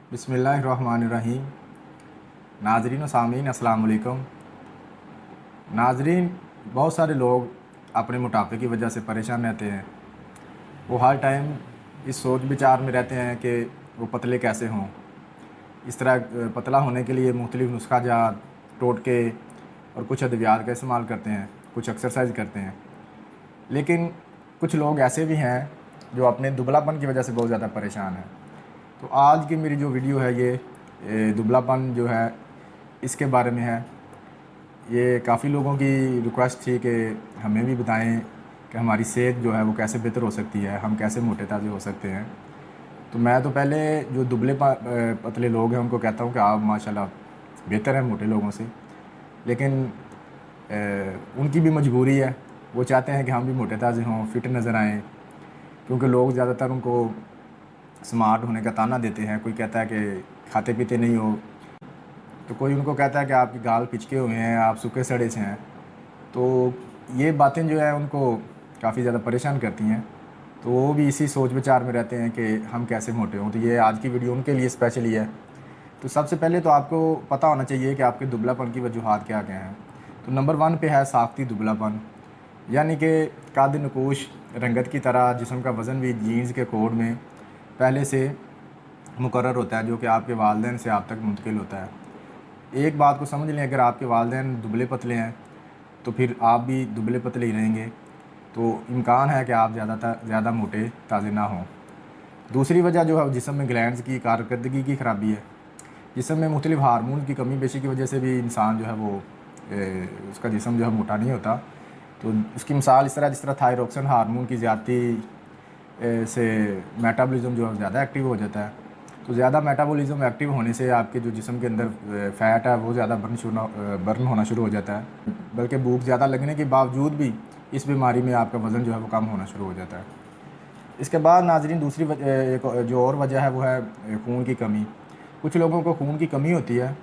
बिस्मिल्लाहिर्रहमानिर्रहीम। नाजरीन व सामीन अस्सलाम वालेकुम। नाजरीन, बहुत सारे लोग अपने मोटापे की वजह से परेशान रहते हैं। वो हर टाइम इस सोच विचार में रहते हैं कि वो पतले कैसे हों। इस तरह पतला होने के लिए मुख्तलिफ़ नुस्खा जात, टोटके और कुछ अद्वियात का इस्तेमाल करते हैं, कुछ एक्सरसाइज करते हैं। लेकिन कुछ लोग ऐसे भी हैं जो अपने दुबलापन की वजह से बहुत ज़्यादा परेशान हैं। तो आज की मेरी जो वीडियो है ये दुबलापन जो है इसके बारे में है। ये काफ़ी लोगों की रिक्वेस्ट थी कि हमें भी बताएं कि हमारी सेहत जो है वो कैसे बेहतर हो सकती है, हम कैसे मोटे ताज़े हो सकते हैं। तो मैं तो पहले जो पतले लोग हैं उनको कहता हूँ कि आप माशाल्लाह बेहतर हैं मोटे लोगों से। लेकिन उनकी भी मजबूरी है, वो चाहते हैं कि हम भी मोटे ताज़े हों, फिट नज़र आएँ, क्योंकि लोग ज़्यादातर उनको स्मार्ट होने का ताना देते हैं। कोई कहता है कि खाते पीते नहीं हो, तो कोई उनको कहता है कि आपके गाल पिचके हुए हैं, आप सूखे सड़े से हैं। तो ये बातें जो है उनको काफ़ी ज़्यादा परेशान करती हैं। तो वो भी इसी सोच विचार में रहते हैं कि हम कैसे मोटे हों। तो ये आज की वीडियो उनके लिए स्पेशली है। तो सबसे पहले तो आपको पता होना चाहिए कि आपके दुबलापन की वजूहात क्या क्या हैं। तो नंबर 1 पे है साख्ती दुबलापन, यानी कि कद नकूश रंगत की तरह जिस्म का वज़न भी जीन्स के कोड में पहले से मुकर्रर होता है, जो कि आपके वालिदैन से आप तक मुंतकिल होता है। एक बात को समझ लें, अगर आपके वालिदैन दुबले पतले हैं तो फिर आप भी दुबले पतले ही रहेंगे। तो इम्कान है कि आप ज़्यादा मोटे ताज़े ना हों। दूसरी वजह जो है जिस्म में ग्लैंड्स की कारकर्दगी की ख़राबी है। जिस्म में मुख्तलिफ हार्मोन की कमी पेशी की वजह से भी इंसान जो है वो उसका जिस्म जो है मोटा नहीं होता। तो उसकी मिसाल जिस तरह थायरोक्सिन हार्मोन की ज़्यादती से मेटाबॉलिज्म जो है ज़्यादा एक्टिव हो जाता है। तो ज़्यादा मेटाबॉलिज्म एक्टिव होने से आपके जो जिस्म के अंदर फ़ैट है वो ज़्यादा बर्न होना शुरू हो जाता है। बल्कि भूख ज़्यादा लगने के बावजूद भी इस बीमारी में आपका वज़न जो है वो कम होना शुरू हो जाता है। इसके बाद नाज़रीन दूसरी एक जो और वजह है वो है खून की कमी। कुछ लोगों को खून की कमी होती है,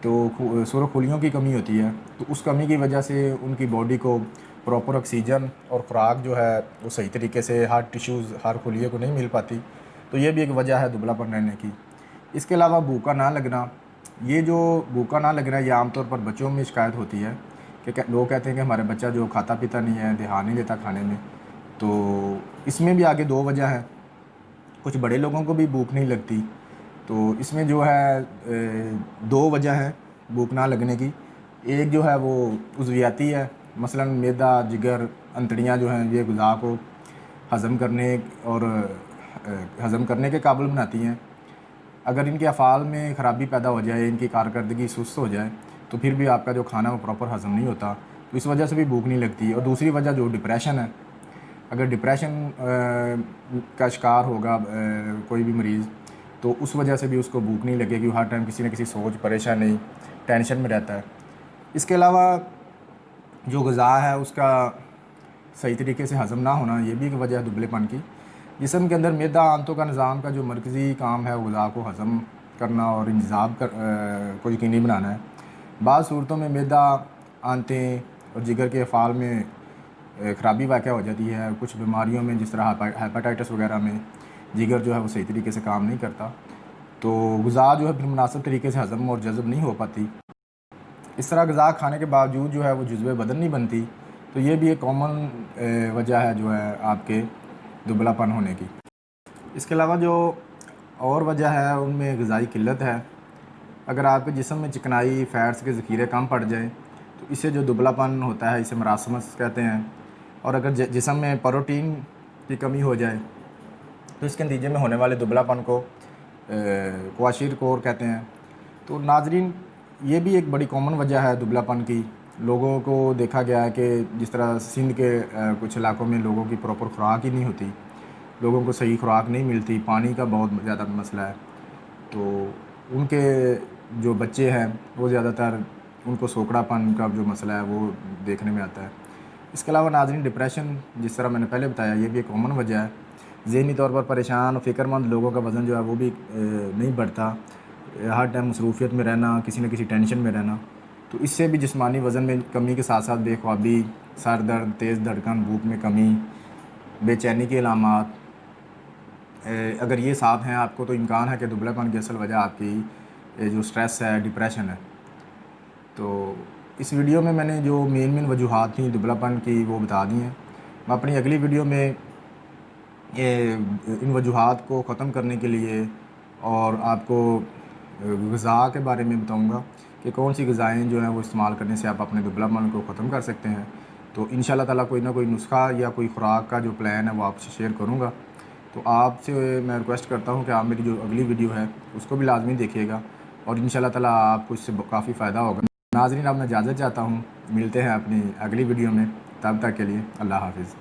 तो सुरखुलियों की कमी होती है। तो उस कमी की वजह से उनकी बॉडी को प्रॉपर ऑक्सीजन और ख़ुराक जो है वो सही तरीके से हर टिश्यूज़ हर खुलिये को नहीं मिल पाती। तो ये भी एक वजह है दुबलापन रहने की। इसके अलावा भूखा ना लगना, ये जो भूखा ना लगना ये आमतौर पर बच्चों में शिकायत होती है कि लोग कहते हैं कि हमारा बच्चा जो खाता पीता नहीं है, ध्यान नहीं देता खाने में। तो इसमें भी आगे 2 वजह है। कुछ बड़े लोगों को भी भूख नहीं लगती। तो इसमें जो है 2 वजह हैं भूख ना लगने की। एक जो है वो उज़वियाती है, मसलन मैदा, जिगर, अंतड़ियाँ जो हैं ये ग़िज़ा को हज़म करने और हज़म करने के काबिल बनाती हैं। अगर इनके अफ़ाल में ख़राबी पैदा हो जाए, इनकी कारकर्दगी सुस्त हो जाए, तो फिर भी आपका जो खाना वो प्रॉपर हज़म नहीं होता। तो इस वजह से भी भूख नहीं लगती। और दूसरी वजह जो डिप्रेशन है, अगर डिप्रेशन का शिकार होगा कोई भी मरीज़, तो उस वजह से भी उसको भूख नहीं लगेगी। हर टाइम किसी न किसी सोच, परेशानी, टेंशन में रहता है। इसके अलावा जो ग़िज़ा है उसका सही तरीके से हज़म ना होना, ये भी एक वजह है दुबलेपन की। जिस्म के अंदर मैदा आंतों का निज़ाम का जो मरकज़ी काम है ग़िज़ा को हज़म करना और इंतज़ाम को यकीनी बनाना है। बाज़ सूरतों में मैदा, आंतें और जिगर के अफ़ाल में ख़राबी वाक़या हो जाती है। कुछ बीमारियों में जिस तरह हेपेटाइटिस वगैरह में जिगर जो है वो सही तरीके से काम नहीं करता। तो ग़िज़ा जो है फिर मुनासिब तरीके से हज़म और जज़ब नहीं हो पाती। इस तरह ग़िज़ा खाने के बावजूद जो है वो जुज़्वे बदन नहीं बनती। तो ये भी एक कॉमन वजह है जो है आपके दुबलापन होने की। इसके अलावा जो और वजह है उनमें ग़िज़ाई किल्लत है। अगर आपके जिस्म में चिकनाई, फ़ैट्स के ज़ख़ीरे कम पड़ जाएँ तो इससे जो दुबलापन होता है इसे मरासमस कहते हैं। और अगर जिस्म में प्रोटीन की कमी हो जाए तो इसके नतीजे में होने वाले दुबलापन को क्वाशिरकोर कहते हैं। तो नाज़रीन, ये भी एक बड़ी कॉमन वजह है दुबलापन की। लोगों को देखा गया है कि जिस तरह सिंध के कुछ इलाकों में लोगों की प्रॉपर खुराक ही नहीं होती, लोगों को सही खुराक नहीं मिलती, पानी का बहुत ज़्यादा मसला है। तो उनके जो बच्चे हैं वो ज़्यादातर उनको सोकड़ापन का जो मसला है वो देखने में आता है। इसके अलावा नाज़रीन डिप्रेशन, जिस तरह मैंने पहले बताया, ये भी एक कॉमन वजह है। ज़हनी तौर पर परेशान और फ़िक्रमंद लोगों का वज़न जो है वो भी नहीं बढ़ता। हर टाइम मसरूफ़ियत में रहना, किसी न किसी टेंशन में रहना, तो इससे भी जिस्मानी वज़न में कमी के साथ साथ बेख्वाबी, सर दर्द, तेज़ धड़कन, भूख में कमी, बेचैनी के अलामात, اگر یہ ساتھ ہیں آپ کو تو امکان ہے کہ دبلا پن کی اصل وجہ آپ کی جو سٹریس ہے، ڈپریشن ہے۔ تو اس ویڈیو میں نے جو مین وجوہات تھیں دبلا پن کی وہ بتا دی ہیں۔ میں اپنی اگلی ویڈیو میں ان وجوہات کو ختم کرنے کے لیے اور آپ کو غذا کے بارے میں بتاؤں گا کہ کون سی غذائیں جو ہیں وہ استعمال کرنے سے آپ اپنے دبلا پن کو ختم کر سکتے ہیں۔ تو انشاءاللہ تعالیٰ کوئی نہ کوئی نسخہ یا کوئی خوراک کا جو پلان ہے وہ آپ سے شیئر کروں گا۔ تو آپ سے میں ریکویسٹ کرتا ہوں کہ آپ میری جو اگلی ویڈیو ہے اس کو بھی لازمی دیکھیے گا، اور انشاءاللہ تعالیٰ آپ کو اس سے کافی فائدہ ہوگا۔ ناظرین، اب میں اجازت چاہتا ہوں، ملتے ہیں اپنی اگلی ویڈیو میں، تب تک کے لیے اللہ حافظ۔